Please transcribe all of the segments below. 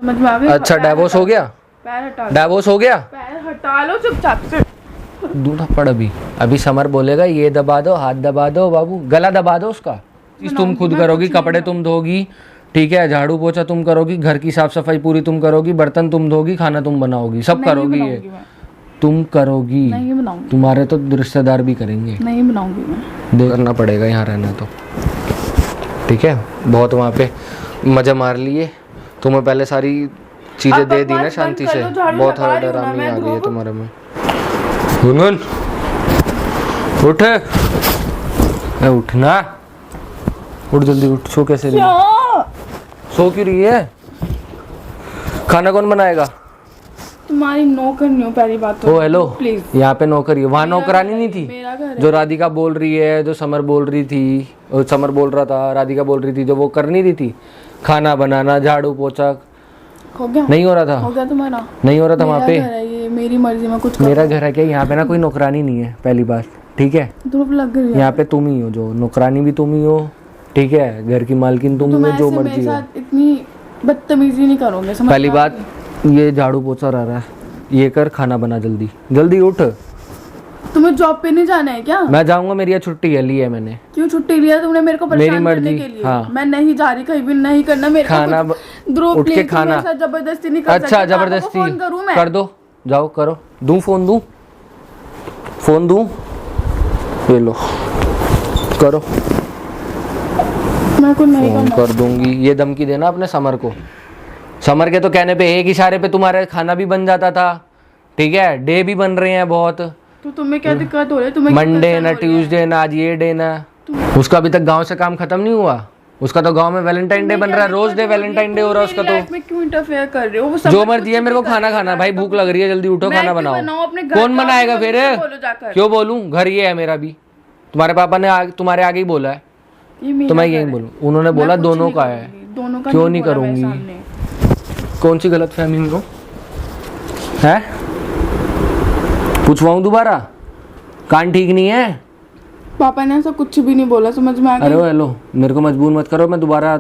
समझ में आ गई? अच्छा डाइवोर्स हो गया? पैर हटा लो, डाइवोर्स हो गया? पैर हटा लो चुपचाप से। दू थप्पड़ अभी समर बोलेगा ये दबा दो, हाथ दबा दो, बाबू गला दबा दो उसका। चीज तुम खुद करोगी, कपड़े तुम धोगी, ठीक है, झाड़ू पोछा तुम करोगी, घर की साफ सफाई पूरी तुम करोगी, बर्तन तुम धोगी, खाना तुम बनाओगी, सब करोगी ये तुम करोगी। नहीं बनाऊंगी, तुम्हारे तो रिश्तेदार भी करेंगे। नहीं बनाऊंगी मैं। करना पड़ेगा यहाँ रहना तो, ठीक है। बहुत वहाँ पे मजा मार लिए, तुम्हें पहले सारी चीजें दे दी ना शांति से। बहुत हरामी आ गई है तुम्हारे में। गुनगुन उठ, उठना, उठ जल्दी उठ। सो कैसे रही है? सो क्यों रही है? खाना कौन बनाएगा? तुम्हारी नौकरनी हो पहली बात तो। ओ हेलो, प्लीज। यहाँ पे नौकरी है, वहाँ नौकरानी नहीं थी? मेरा घर है। जो राधिका बोल रही है, जो समर बोल रही थी, समर बोल रहा था, राधिका बोल रही थी, जो वो कर नहीं रही थी, खाना बनाना, झाड़ू पोछा हो गया? नहीं हो रहा था? हो गया तुम्हारा? नहीं हो रहा था वहाँ पे? मेरा घर है ये, मेरी मर्जी में कुछ मेरा घर है क्या? यहाँ पे ना कोई नौकरानी नहीं है, पहली बात, ठीक है। धूप लग गई है। यहाँ पे तुम ही हो, जो नौकरानी भी तुम ही हो, ठीक है, घर की मालकिन तुम ही हो, जो मर्जी मेरे हो। साथ इतनी बदतमीजी नहीं करोगे, समझ पहली में बात, ये झाड़ू पोछा रहा है, ये कर, खाना बना, जल्दी जल्दी उठ। तुम्हें जॉब पे नहीं जाना है क्या? मैं जाऊंगा, मेरी आज छुट्टी है, ली है मैंने। क्यों छुट्टी लिया तुमने मेरे को परेशान करने के लिए? हाँ। मैं नहीं जा रही कहीं भी, नहीं करना मेरे को खाना कुछ। ध्रुव उठ के प्लीज, तुम खाना। मेरे साथ जबरदस्ती नहीं कर अच्छा सकते। पापा को जबरदस्ती फोन करूं मैं? कर दो, जाओ करो। दूं फोन, दूं फोन, दूं, ये लो करो। मैं कुछ नहीं फोन करना। कर दूंगी। ये धमकी देना अपने समर को। समर के तो कहने पे, एक इशारे पे तुम्हारे खाना भी बन जाता था, ठीक है, डे भी बन रहे हैं बहुत। तो तुम्हें क्या दिक्कत हो रही है? तुम्हें क्या मंडे परेशान ना, हो रही है? ट्यूसडे ना, आज ये डे ना। उसका अभी तक गांव से काम खत्म नहीं हुआ, उसका तो गांव में वैलेंटाइन डे बन रहा है, रोज डे वैलेंटाइन डे हो रहा है उसका। लाइफ में क्यों इंटरफेयर कर रहे हो? वो सब जो मर्जी है, मेरे को खाना खाना, भाई भूख लग रही है, जल्दी उठो, खाना बनाओ। कौन बनाएगा फिर? क्यों बोलूं? घर ये है मेरा भी, तुम्हारे पापा ने तुम्हारे आगे ही बोला है, तो मैं यही बोलूं। उन्होंने बोला दोनों का है। दोनों का क्यों नहीं करूंगी? कौन सी गलत फहमी में हो है? पूछवाऊं दोबारा? कान ठीक नहीं है? पापा ने ऐसा कुछ भी नहीं बोला, समझ में आ गया? अरे हेलो, मेरे को मजबूर मत करो, मैं दोबारा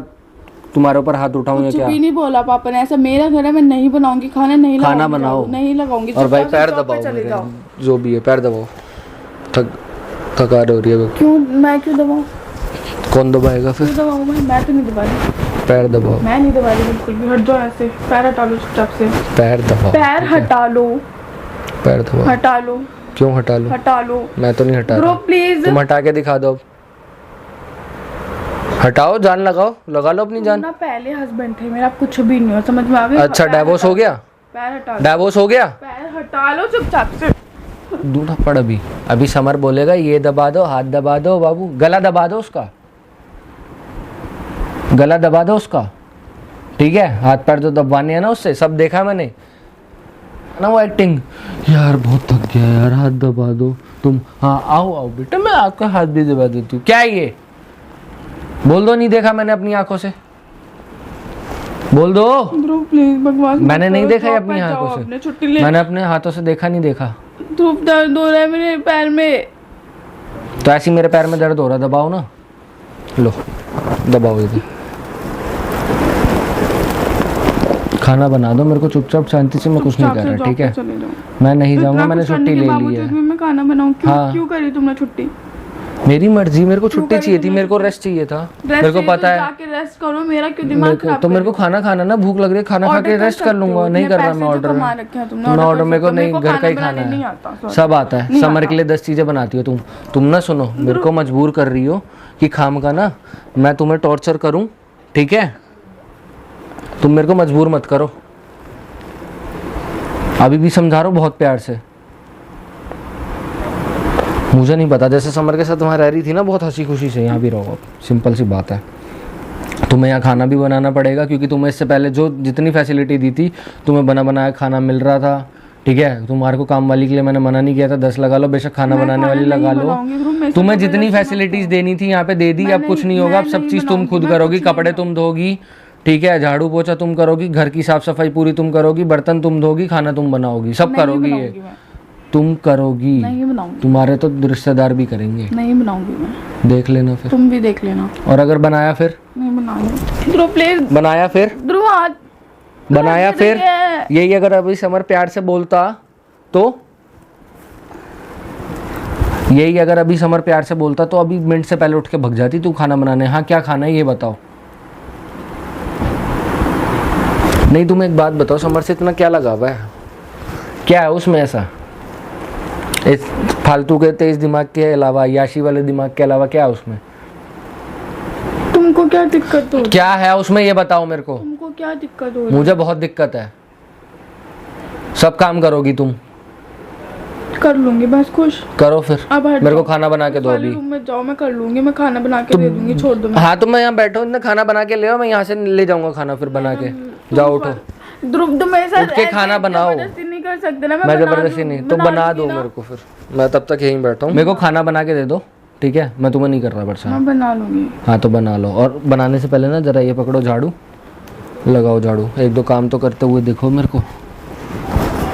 तुम्हारे ऊपर हाथ उठाऊं या कुछ क्या? भी नहीं बोला पापा ने ऐसा। मेरा घर है, मैं नहीं बनाऊंगी खाना, नहीं खाना लगाऊंगी, बनाओ। नहीं लगाऊंगी। और भाई चुपचाप से पैर जॉब पे दबाओ चले मेरे, जाओ। जो भी है पैर दबाओ। थकान हो रही है। क्यों? मैं क्यों दबाऊं? कौन दबाएगा फिर? क्यों दबाऊं? मैं तो नहीं दबा रही। पैर दबाओ। मैं नहीं दबा रही बिल्कुल भी। हट जाओ ऐसे, पैर हटा लो चुपचाप से। पैर दबाओ। पैर हटा लो, पैर दबाओ। हटा लो। क्यों हटा लो? हटा लो। मैं तो नहीं हटा ब्रो रहा। प्लीज। तुम हटा के दिखा दो। हटाओ, जान लगाओ, लगा लो अपनी जान। ना पहले हस्बैंड थे मेरा, कुछ भी नहीं हो, समझ में आ गया? अच्छा डाइवोर्स हो गया? पैर हटा लो, डाइवोर्स हो गया? पैर हटा लो चुपचाप से। दू थप्पड़ अभी समर बोलेगा ये दबा दो, हाथ दबा दो, बाबू गला दबा दो उसका, गला दबा दो उसका, ठीक है। हाथ पैर तो दबाने हैं ना उससे, सब देखा मैंने ना वो एक्टिंग। यार बहुत थक गया यार, हाथ दबा दो तुम। हाँ आओ आओ बेटा, मैं आपका हाथ भी दबा देती हूँ। क्या है ये? बोल दो नहीं देखा मैंने अपनी आंखों से, बोल दो। ध्रुव प्लीज, भगवान मैंने नहीं देखा है अपनी आंखों अपने से, छुट्टी ले। मैंने अपने हाथों से देखा नहीं देखा। ध्रुव दर्द हो रहा है मेरे पैर में। तो ऐसे मेरे पैर में दर्द हो रहा, दबाओ ना, लो दबाओ इधर। खाना बना दो मेरे को चुपचाप शांति से, मैं कुछ नहीं कर रहा, ठीक है। मैं नहीं जाऊंगा, मैंने छुट्टी ले ली है। मैं खाना बनाऊं? क्यों? हाँ। क्यों करी तुमने छुट्टी? मेरी मर्जी, मेरे को छुट्टी चाहिए थी, मेरे को रेस्ट चाहिए था, मेरे को पता है। जाके रेस्ट करो, मेरा क्यों दिमाग खराब? तो मेरे को खाना खाना ना, भूख लग रही है, खाना खा के रेस्ट कर लूंगा। नहीं कर रहा मैं ऑर्डर, मैं ऑर्डर मेरे को नहीं, घर का ही खाना है, सब आता है। समर के लिए 10 चीजें बनाती हो तुम ना। सुनो, मेरे को मजबूर कर रही हो कि खाम का ना मैं तुम्हें टॉर्चर करूं, ठीक है। तुम मेरे को मजबूर मत करो, अभी भी समझा रहा हूं बहुत प्यार से। मुझे नहीं पता, जैसे समर के साथ वहाँ रह रही थी ना बहुत हंसी खुशी से, यहाँ भी रहो। सिंपल सी बात है, तुम्हें यहाँ खाना भी बनाना पड़ेगा, क्योंकि तुम्हें इससे पहले जो जितनी फैसिलिटी दी थी तुम्हें बना बनाया खाना मिल रहा था, ठीक है। तुम्हारे को काम वाली के लिए मैंने मना नहीं किया था, 10 लगा लो, बेशक खाना बनाने वाली लगा लो। तुम्हें जितनी फैसिलिटीज देनी थी यहाँ पे दे दी, अब कुछ नहीं होगा। अब सब चीज़ तुम खुद करोगी, कपड़े तुम धोगी, ठीक है, झाड़ू पोछा तुम करोगी, घर की साफ सफाई पूरी तुम करोगी, बर्तन तुम धोगी, खाना तुम बनाओगी, सब करोगी ये तुम करोगी। नहीं बनाऊंगी, तुम्हारे तो रिश्तेदार भी करेंगे। नहीं बनाऊंगी मैं। देख लेना फिर, तुम भी देख लेना। और अगर बनाया फिर? नहीं बनाऊंगी। ध्रुव प्लीज। बनाया फिर? ध्रुव हाथ बनाया फिर यही अगर अभी समर प्यार से बोलता तो यही अगर अभी समर प्यार से बोलता तो अभी मिनट से पहले उठ के भग जाती तू खाना बनाने। हाँ क्या खाना है ये बताओ। नहीं तुम्हें एक बात बताओ, समर से इतना क्या लगा हुआ है, क्या है उसमें ऐसा, इस फालतू के तेज दिमाग के अलावा, याशी वाले दिमाग के अलावा क्या है उसमें? तुमको क्या दिक्कत हो? क्या है उसमें ये बताओ मेरे को। तुमको क्या दिक्कत हो? मुझे बहुत दिक्कत है। सब काम करोगी तुम? कर लूंगी, बस खुश करो फिर। अब हट मेरे को जाओ। खाना बना के दो वाले अभी। रूम में जाओ, मैं कर लूंगी, मैं खाना बना के दे दूंगी, छोड़ दो। हाँ तुम मैं यहाँ बैठो, इतना खाना बना के ले आओ, मैं यहाँ से ले जाऊंगा खाना फिर बना के। जाओ उठो, ध्रुव तुम मेरे साथ उठ के खाना बनाओ। जबरदस्ती नहीं कर सकते ना। मैं जबरदस्ती नहीं, तुम बना दो मेरे को, फिर मैं तब तक यहीं बैठा हूँ। मेरे को खाना बना के दे दो, ठीक है? मैं तुम्हें नहीं कर रहा परेशान। मैं बना लूंगी। हाँ तो बना लो, और बनाने से पहले ना जरा ये पकड़ो झाड़ू, लगाओ झाड़ू। एक दो काम तो करते हुए देखो मेरे को,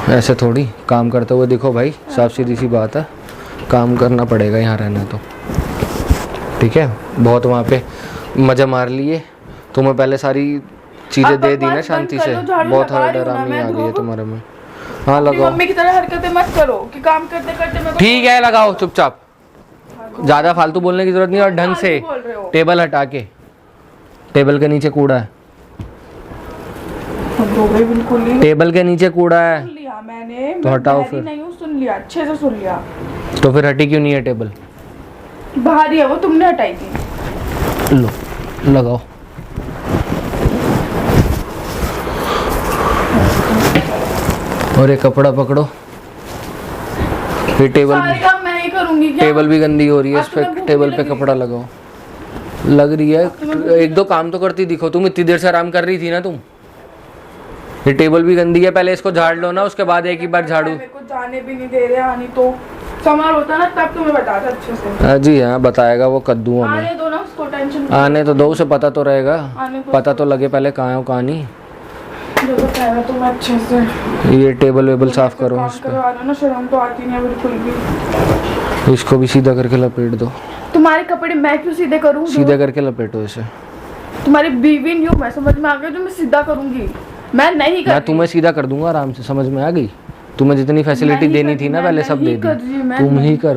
ऐसे थोड़ी काम करते हुए देखो भाई। साफ सीधी सी बात है, काम करना पड़ेगा यहाँ रहना तो, ठीक है? बहुत वहाँ पे मज़े मार लिए, तुम्हें पहले सारी चीज़ें दे दी ना शांति से। बहुत हरामी आ गई है तुम्हारे में। हाँ लगाओ। मम्मी की तरह हरकतें मत करो कि काम करते करते मैं ठीक है लगाओ चुपचाप, ज़्यादा फालतू बोलने की जरूरत नहीं। और ढंग से बोल रहे हो। टेबल हटा के, टेबल के नीचे कूड़ा है, बिल्कुल ही टेबल के नीचे कूड़ा है। सुन लिया मैंने, तो हटाओ फिर। नहीं हूँ, सुन लिया, अच्छे से सुन लिया। तो फिर हटी क्यों नहीं है टेबल? भारी है वो, तुमने हटाई थी। लो लगाओ। और एक कपड़ा पकड़ो, ये टेबल सारे काम मैं ही करूंगी क्या? टेबल भी गंदी हो रही है, अब इस पे तुम्हें भूख टेबल नहीं पे लगी? कपड़ा लगाओ। लग रही है, एक दो काम तो करती दिखो। तुम इतनी देर से आराम कर रही थी ना तुम। ये टेबल भी गंदी है, पहले इसको झाड़ लो ना, उसके बाद एक ही बार झाड़ू। मेरे को जाने भी नहीं दे रहे, आनी तो समर होता ना तब तुम्हें बताता अच्छे से। हाँ जी हाँ, बताएगा वो कद्दू हमें। आने दो ना उसको, टेंशन आने तो दो, उसे पता तो रहेगा, आने दो। पता तो लगे पहले कहाँ है कहाँ नहीं। जो बताएगा तुम अच्छे से। ये टेबल वेबल साफ करो, काम इस पे करवा दो ना, शर्म तो आती नहीं है बिल्कुल भी। इसको भी सीधा करके लपेट दो। तुम्हारे कपड़े मैं क्यों सीधे करूँ? सीधा करके लपेटो इसे। तुम्हारी बीवी नहीं हूँ मैं, समझ में आ गया? जो मैं सीधा करूंगी, मैं नहीं कर मैं तुम्हें सीधा कर दूंगा आराम से, समझ में आ गई? तुम्हें जितनी फैसिलिटी नहीं देनी कर- थी ना मैं पहले सब नहीं दे कर दी, रही, मैं तुम नहीं- ही करो।